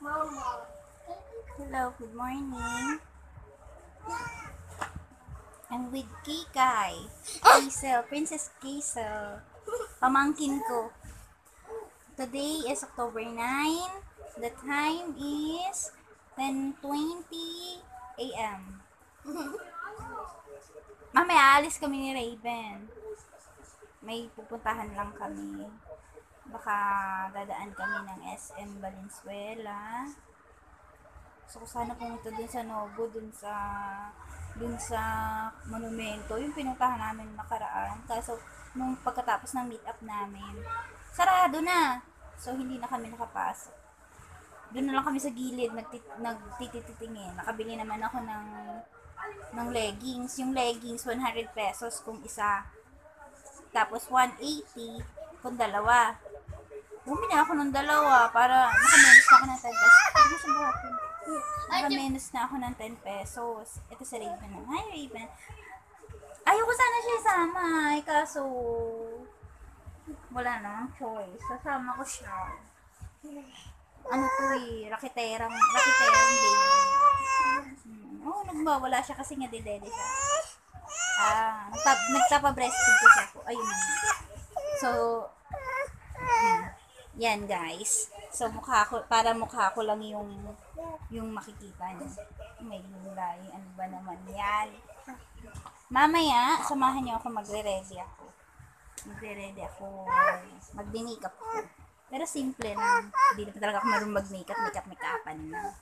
Hello, good morning. I'm with Kikay. Kiesel, Princess Kiesel. Pamangkin ko. Today is October 9. The time is 10:20 a.m. Mamaya alis kami ni Raven. May pupuntahan lang kami. Baka dadaan kami ng SM Valenzuela. So, sana pumunta dun sa Novo, dun sa monumento, yung pinuntahan namin nakaraan. Kaso, nung pagkatapos ng meet up namin, sarado na. So, hindi na kami nakapasok. Doon na lang kami sa gilid, nagtititingin. Nakabili naman ako ng leggings. Yung leggings, 100 pesos kung isa. Tapos, 180 kung dalawa. Bumili ako ng dalawa para nakamenos na ako ng 10 pesos. Hindi siya buhatin. Nakamenos na ako ng 10 pesos. Ito si Raven. Hi, Raven. Ayoko sana siya isama. Kaso, wala namang choice. Sasama ko siya. Ano to eh, rakiterang baby. Nagmawala siya kasi nga didede siya. Nagtapa-breastfeed ko siya. Ayun. So, yan guys. So, para mukha ko lang yung makikita niyo. May lulay. Ano ba naman yan? Mamaya, samahan niyo ako magre-ready ako. Mag-makeup ako. Pero simple lang. Hindi na talaga ako marunong mag-makeup-makeupan na.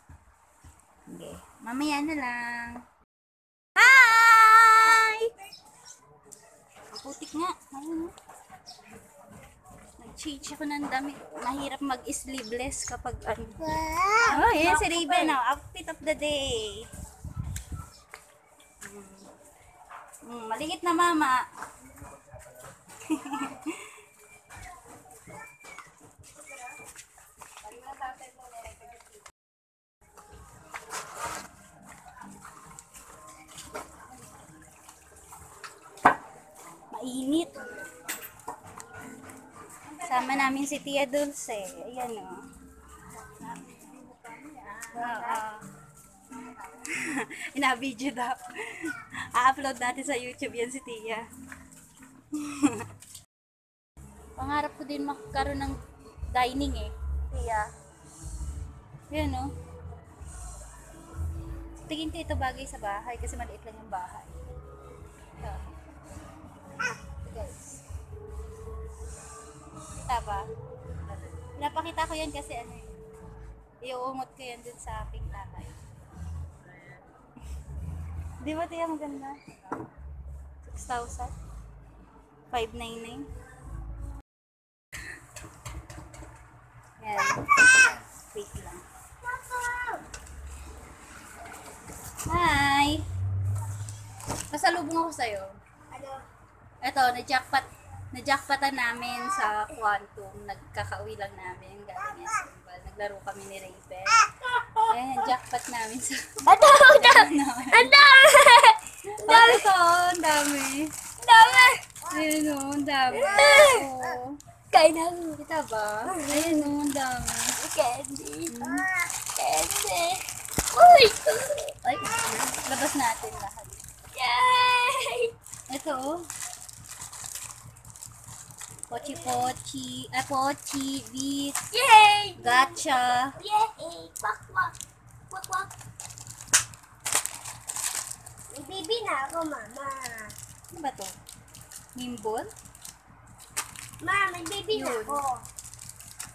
Okay. Mamaya na lang. Hi! Ang putik nga. Ayun. Nag-change ako ng damit. Mahirap mag-sleeveless kapag ano. Oh, yan si Raven. Outfit of the day. Maligit na mama. Mainit. Sama namin si Tia Dulce. Ayan o. Ina-video daw. A-upload natin sa YouTube yan si Tia. Pangarap ko din magkaroon ng dining eh. Tia. Ayan o. Tingin ko ito bagay sa bahay kasi maliit lang yung bahay. Ito. Guys. Kita ba? Napakita ko yan kasi ano eh. Iuungot ko yan dun sa aking tatay. Di ba tiya maganda? 6,000? 599? Yan. Wait lang. Hi! Pasalubong ako sa'yo. Ito, na-jackpotan namin sa Quantum. Nagkakauwi lang namin. Galing Escombal. Naglaro kami ni Raven. Ayan, jackpot namin sa... Ang dami! Ang dami! Ayan o, ang dami. Kain na ako. Kita ba? Ayan o, ang dami. Candy. Candy. Uy! Ay, labas natin lahat. Yay! Ito o. Pochi, beat, Yay! gacha. Yay! Kwak, kwak. Kwak, kwak. May baby na ako, mama. Ano ba to? Mimbol? Ma, may baby na Yun. ako.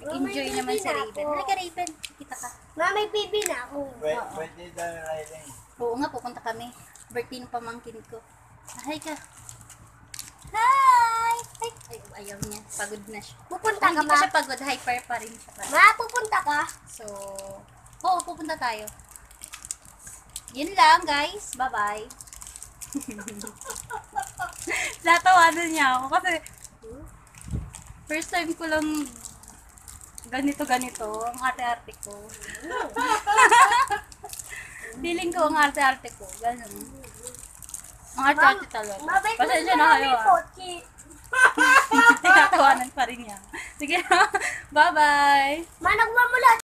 Ma, may Enjoy baby naman sa na Raven. ako. Halika Raven, kita ka. Ma, may baby na ako. Pwede daw riding. Oo nga, pupunta kami. Birthday ng pamangkin ko. Hi ka. Hi! Ay, ayaw niya. Pagod na siya. Pupunta ka, Hindi pa ma? siya pagod. Hyper pa rin siya. Ma, pupunta ka? So, oo, pupunta tayo. Yun lang, guys. Bye-bye. Natawanan niya ako kasi first time ko lang ganito. Ang arte-arte ko. Feeling ko ang arte-arte ko. Ganun. Ang arte-arte talaga. Mabait mo Pasensya na na kayo kami, ah. Pochi. Tinatawanan pa rin niya. Sige, bye-bye. Ma, nagmamula